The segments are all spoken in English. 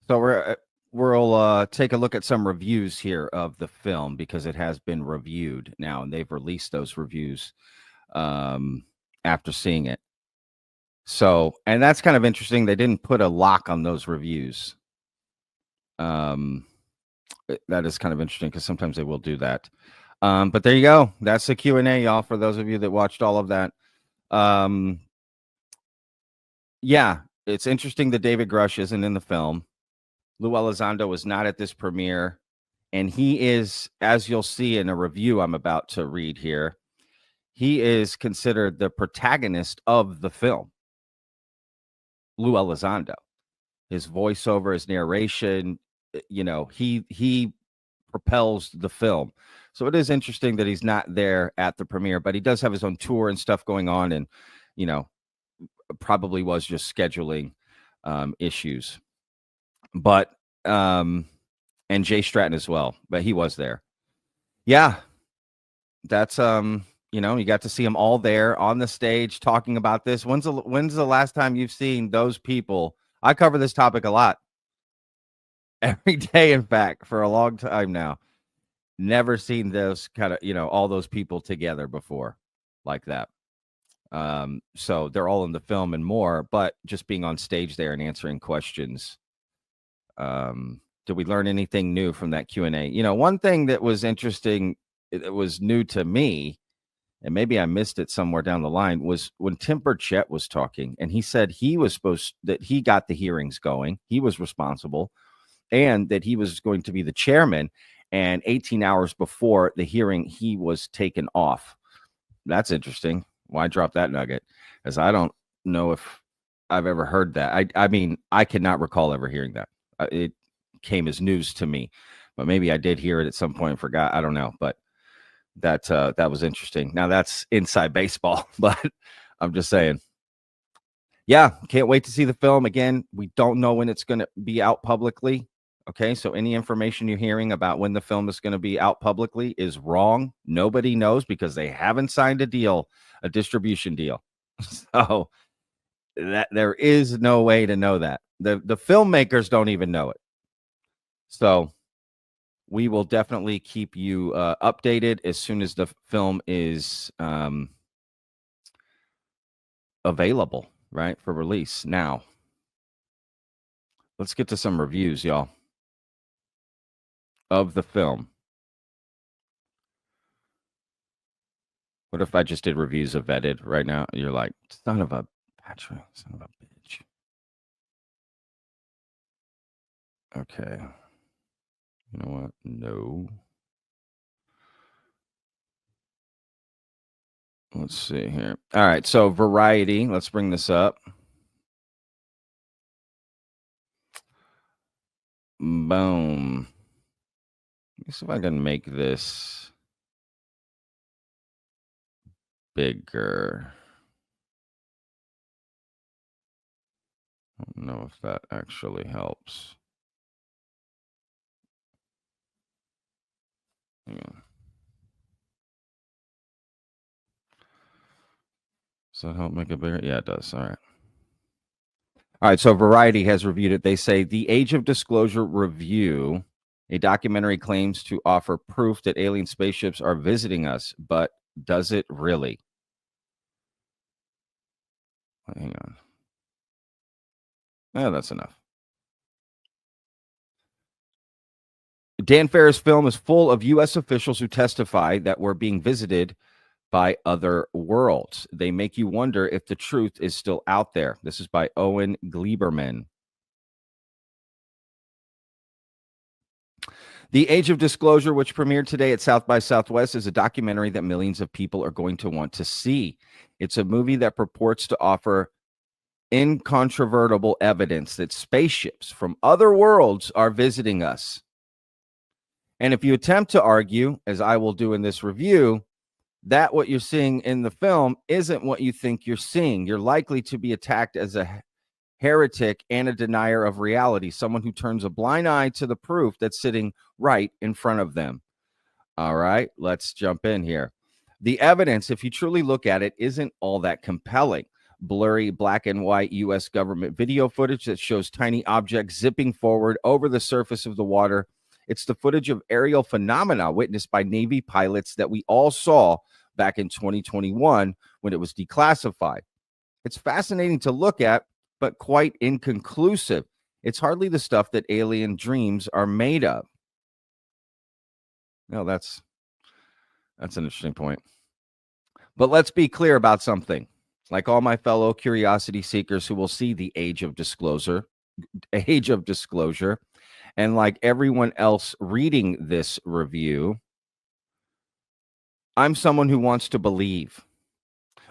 So we'll take a look at some reviews here of the film because it has been reviewed now, and they've released those reviews after seeing it. So, and that's kind of interesting. They didn't put a lock on those reviews. That is kind of interesting because sometimes they will do that. But there you go. That's the Q&A, y'all, for those of you that watched all of that. Yeah, it's interesting that David Grush isn't in the film. Lou Elizondo was not at this premiere. And he is, as you'll see in a review I'm about to read here, he is considered the protagonist of the film. Lou Elizondo. His voiceover, his narration, he propels the film. So it is interesting that he's not there at the premiere, but he does have his own tour and stuff going on, and probably was just scheduling issues. But and Jay Stratton as well, but he was there. Yeah, that's you got to see them all there on the stage talking about this. When's the last time you've seen those people? I cover this topic a lot. Every day, in fact, for a long time now. Never seen those kind of, all those people together before like that. So they're all in the film and more, but just being on stage there and answering questions. Did we learn anything new from that Q&A? One thing that was interesting, it was new to me, and maybe I missed it somewhere down the line, was when Tim Burchett was talking, and he said that he got the hearings going. He was responsible, and that he was going to be the chairman. And 18 hours before the hearing, he was taken off. That's interesting. Why drop that nugget? As I don't know if I've ever heard that. I mean, I cannot recall ever hearing that. It came as news to me, but maybe I did hear it at some point and forgot. I don't know, but that was interesting. Now that's inside baseball, but I'm just saying. Yeah, can't wait to see the film. Again, we don't know when it's going to be out publicly. Okay, so any information you're hearing about when the film is going to be out publicly is wrong. Nobody knows because they haven't signed a distribution deal. So that there is no way to know that. The filmmakers don't even know it. So we will definitely keep you updated as soon as the film is available, right, for release. Now, let's get to some reviews, y'all, of the film. What if I just did reviews of Vetted right now? You're like, son of a bitch. Okay. You know what? No. Let's see here. All right. So Variety, let's bring this up. Boom. Let me see if I can make this bigger. I don't know if that actually helps. Hang on. Does that help make it bigger? Yeah, it does. All right. All right. So Variety has reviewed it. They say the Age of Disclosure review, a documentary claims to offer proof that alien spaceships are visiting us, but does it really? Hang on. Oh, that's enough. Dan Ferris' film is full of U.S. officials who testify that we're being visited by other worlds. They make you wonder if the truth is still out there. This is by Owen Gleiberman. The Age of Disclosure, which premiered today at South by Southwest, is a documentary that millions of people are going to want to see. It's a movie that purports to offer incontrovertible evidence that spaceships from other worlds are visiting us. And if you attempt to argue, as I will do in this review, that what you're seeing in the film isn't what you think you're seeing, you're likely to be attacked as a heretic and a denier of reality, someone who turns a blind eye to the proof that's sitting right in front of them. All right, let's jump in here. The evidence, if you truly look at it, isn't all that compelling. blurry black and white U.S. government video footage that shows tiny objects zipping forward over the surface of the water. It's the footage of aerial phenomena witnessed by Navy pilots that we all saw back in 2021 when it was declassified. It's fascinating to look at, but quite inconclusive. It's hardly the stuff that alien dreams are made of. No, that's an interesting point. But let's be clear about something. Like all my fellow curiosity seekers who will see the age of disclosure, and like everyone else reading this review, I'm someone who wants to believe.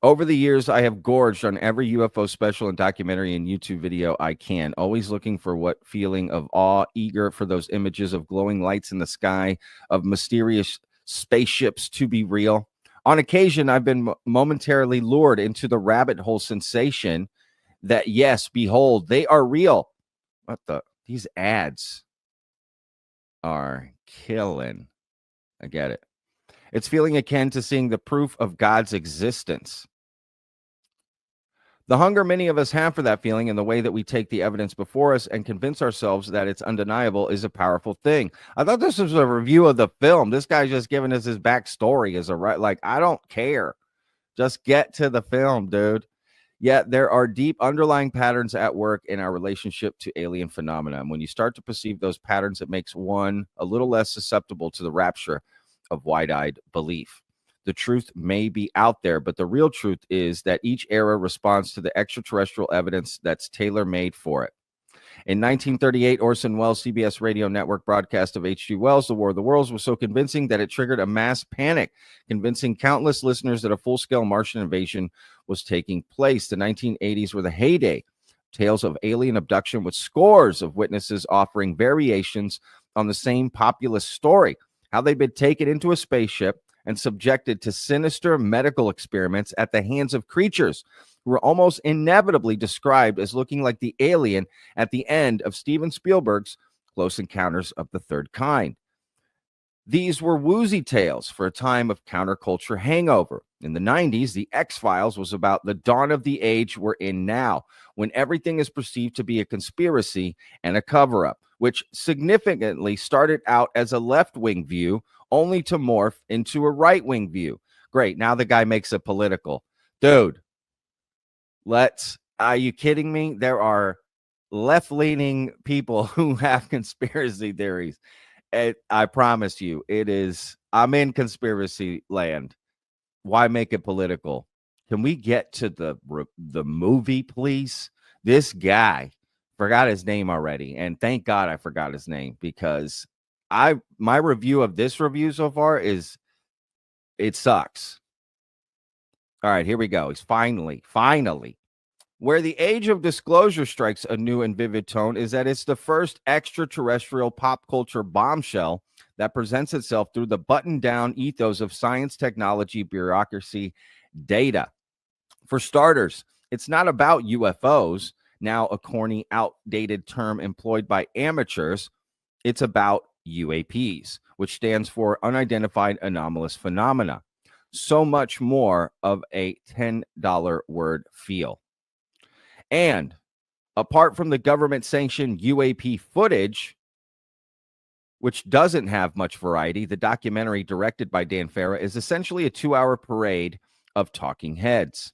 Over the years, I have gorged on every UFO special and documentary and YouTube video I can, always looking for what feeling of awe, eager for those images of glowing lights in the sky, of mysterious spaceships to be real. On occasion, I've been momentarily lured into the rabbit hole sensation that, yes, behold, they are real. These ads are killing. I get it. It's feeling akin to seeing the proof of God's existence. The hunger many of us have for that feeling and the way that we take the evidence before us and convince ourselves that it's undeniable is a powerful thing. I thought this was a review of the film. This guy's just giving us his backstory as I don't care. Just get to the film, dude. Yet there are deep underlying patterns at work in our relationship to alien phenomena. And when you start to perceive those patterns, it makes one a little less susceptible to the rapture of wide-eyed belief. The truth may be out there, but the real truth is that each era responds to the extraterrestrial evidence that's tailor-made for it. In 1938, Orson Welles' CBS radio network broadcast of H.G. Wells' The War of the Worlds was so convincing that it triggered a mass panic, convincing countless listeners that a full-scale Martian invasion was taking place. The 1980s were the heyday. Tales of alien abduction with scores of witnesses offering variations on the same populist story, how they'd been taken into a spaceship and subjected to sinister medical experiments at the hands of creatures who were almost inevitably described as looking like the alien at the end of Steven Spielberg's Close Encounters of the Third Kind. These were woozy tales for a time of counterculture hangover. In the 90s, The X-Files was about the dawn of the age we're in now, when everything is perceived to be a conspiracy and a cover-up, which significantly started out as a left-wing view, only to morph into a right-wing view. Great, now the guy makes it political. Dude, are you kidding me? There are left-leaning people who have conspiracy theories. I promise you, I'm in conspiracy land. Why make it political? Can we get to the movie, please? This guy, forgot his name already, and thank God I forgot his name, because my review of this review so far it sucks. All right, here we go. It's finally. Where the age of disclosure strikes a new and vivid tone is that it's the first extraterrestrial pop culture bombshell that presents itself through the buttoned-down ethos of science, technology, bureaucracy, data. For starters, it's not about UFOs, now a corny, outdated term employed by amateurs. It's about UAPs, which stands for unidentified anomalous phenomena. So much more of a $10 word feel. And apart from the government-sanctioned UAP footage, which doesn't have much variety, the documentary directed by Dan Farah is essentially a 2-hour parade of talking heads.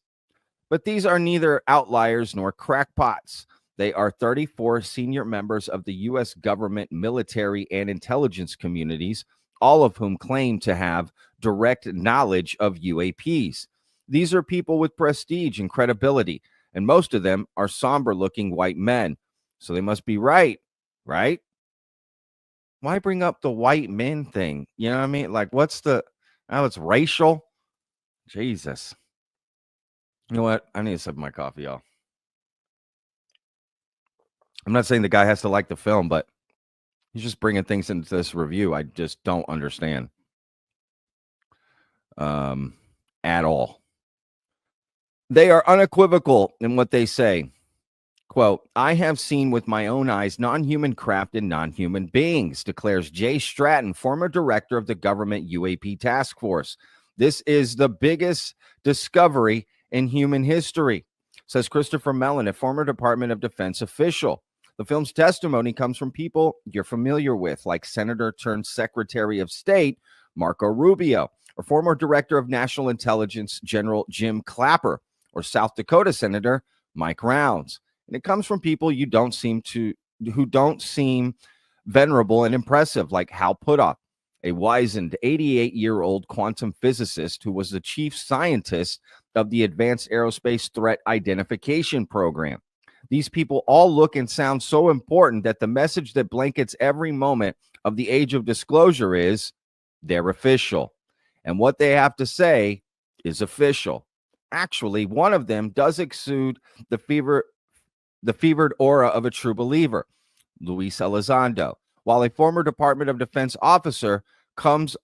But these are neither outliers nor crackpots. They are 34 senior members of the U.S. government, military, and intelligence communities, all of whom claim to have direct knowledge of UAPs. These are people with prestige and credibility, and most of them are somber-looking white men. So they must be right? Why bring up the white men thing? You know what I mean? Like, it's racial? Jesus. You know what? I need to sip my coffee, y'all. I'm not saying the guy has to like the film, but he's just bringing things into this review I just don't understand at all. They are unequivocal in what they say. Quote, I have seen with my own eyes non-human craft and non-human beings, declares Jay Stratton, former director of the government UAP task force. This is the biggest discovery in human history. says Christopher Mellon, a former Department of Defense official. The film's testimony comes from people you're familiar with, like Senator turned Secretary of State Marco Rubio, or former Director of National Intelligence General Jim Clapper, or South Dakota Senator Mike Rounds. And it comes from people who don't seem venerable and impressive, like Hal Puthoff, a wizened 88-year-old quantum physicist who was the chief scientist of the Advanced Aerospace Threat Identification Program. These people all look and sound so important that the message that blankets every moment of the age of disclosure is they're official. And what they have to say is official. Actually, one of them does exude the fevered aura of a true believer, Luis Elizondo, while a former Department of Defense officer comes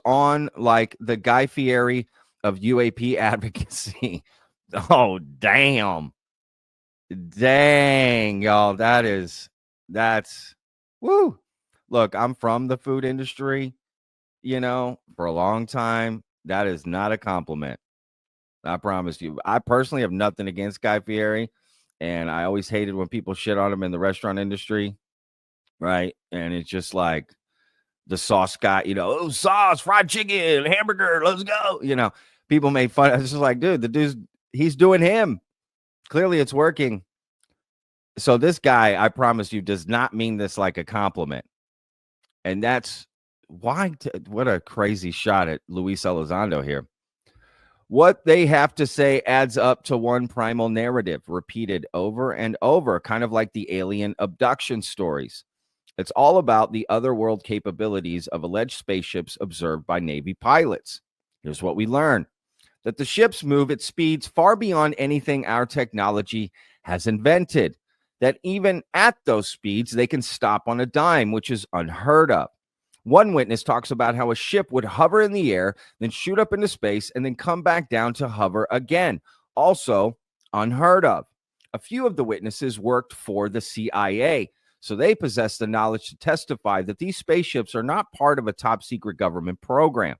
on like the Guy Fieri of UAP advocacy. Oh, damn. Dang, y'all. That's woo. Look, I'm from the food industry, for a long time. That is not a compliment. I promise you. I personally have nothing against Guy Fieri, and I always hated when people shit on him in the restaurant industry, right? And it's just like the sauce guy, oh, sauce, fried chicken, hamburger, let's go. People made fun. It's just like, dude, he's doing him. Clearly it's working. So this guy, I promise you, does not mean this like a compliment. And that's why, what a crazy shot at Luis Elizondo here. What they have to say adds up to one primal narrative, repeated over and over, kind of like the alien abduction stories. It's all about the otherworld capabilities of alleged spaceships observed by Navy pilots. Here's what we learn: that the ships move at speeds far beyond anything our technology has invented, that even at those speeds, they can stop on a dime, which is unheard of. One witness talks about how a ship would hover in the air, then shoot up into space, and then come back down to hover again. Also unheard of. A few of the witnesses worked for the CIA, so they possess the knowledge to testify that these spaceships are not part of a top secret government program.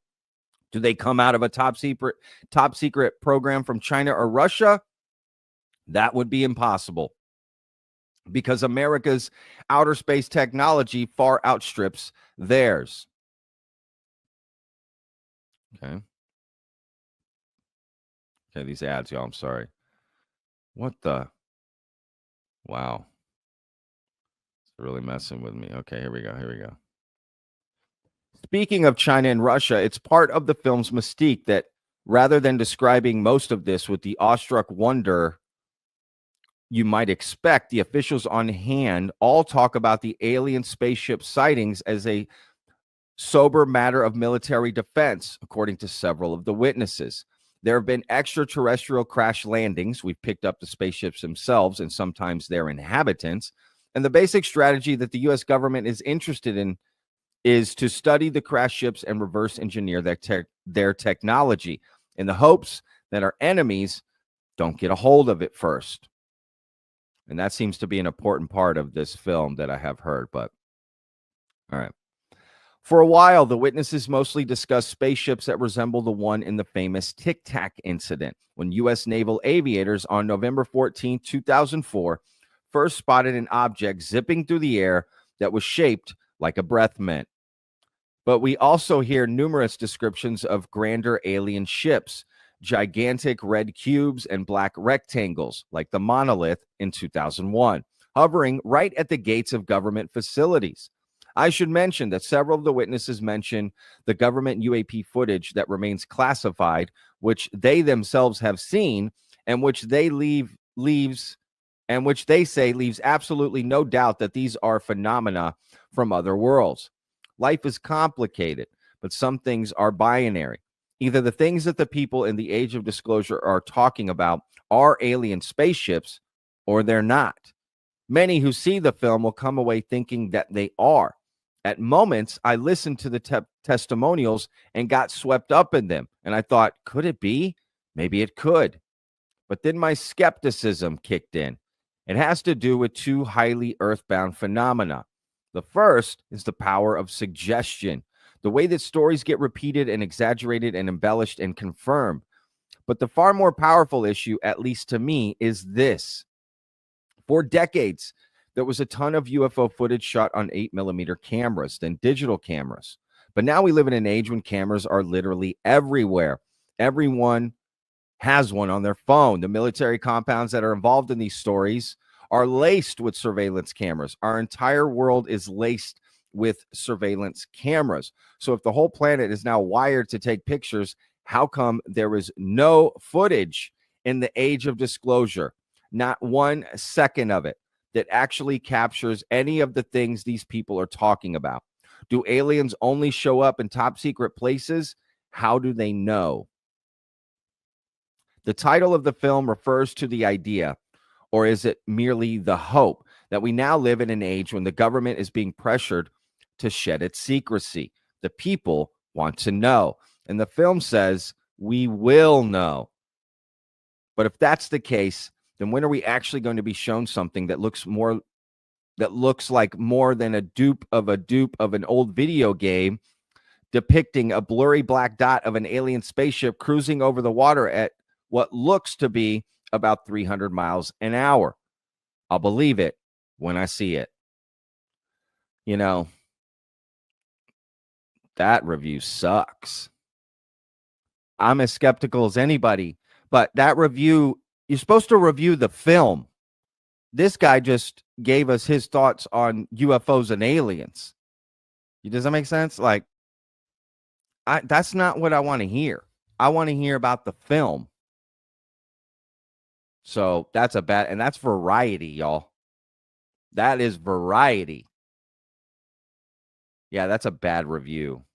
Do they come out of a top secret program from China or Russia? That would be impossible, because America's outer space technology far outstrips theirs. Okay, these ads, y'all, I'm sorry. What the? Wow. It's really messing with me. Okay, here we go. Speaking of China and Russia, it's part of the film's mystique that rather than describing most of this with the awestruck wonder you might expect, the officials on hand all talk about the alien spaceship sightings as a sober matter of military defense, according to several of the witnesses. There have been extraterrestrial crash landings. We've picked up the spaceships themselves and sometimes their inhabitants. And the basic strategy that the U.S. government is interested in is to study the crash ships and reverse engineer their technology in the hopes that our enemies don't get a hold of it first. And that seems to be an important part of this film that I have heard. But all right. For a while, the witnesses mostly discussed spaceships that resemble the one in the famous Tic Tac incident, when U.S. naval aviators on November 14, 2004, first spotted an object zipping through the air that was shaped like a breath mint. But we also hear numerous descriptions of grander alien ships, gigantic red cubes and black rectangles, like the monolith in 2001, hovering right at the gates of government facilities. I should mention that several of the witnesses mention the government UAP footage that remains classified, which they themselves have seen, and which they say leaves absolutely no doubt that these are phenomena from other worlds. Life is complicated, but some things are binary. Either the things that the people in the age of disclosure are talking about are alien spaceships, or they're not. Many who see the film will come away thinking that they are. At moments, I listened to the testimonials and got swept up in them. And I thought, could it be? Maybe it could. But then my skepticism kicked in. It has to do with two highly earthbound phenomena. The first is the power of suggestion, the way that stories get repeated and exaggerated and embellished and confirmed. But the far more powerful issue, at least to me, is this. For decades, there was a ton of UFO footage shot on 8mm cameras, then digital cameras. But now we live in an age when cameras are literally everywhere. Everyone has one on their phone. The military compounds that are involved in these stories are laced with surveillance cameras. Our entire world is laced with surveillance cameras. So if the whole planet is now wired to take pictures, how come there is no footage in the age of disclosure? Not 1 second of it that actually captures any of the things these people are talking about. Do aliens only show up in top secret places? How do they know? The title of the film refers to the idea, or is it merely the hope, that we now live in an age when the government is being pressured to shed its secrecy? The people want to know. And the film says, we will know. But if that's the case, then when are we actually going to be shown something that looks like more than a dupe of an old video game depicting a blurry black dot of an alien spaceship cruising over the water at what looks to be about 300 miles an hour? I'll believe it when I see it. You know, that review sucks. I'm as skeptical as anybody, but that review, you're supposed to review the film. This guy just gave us his thoughts on UFOs and aliens. Does that make sense? Like, that's not what I want to hear. I want to hear about the film. So that's and that's variety, y'all. That is variety. Yeah, that's a bad review.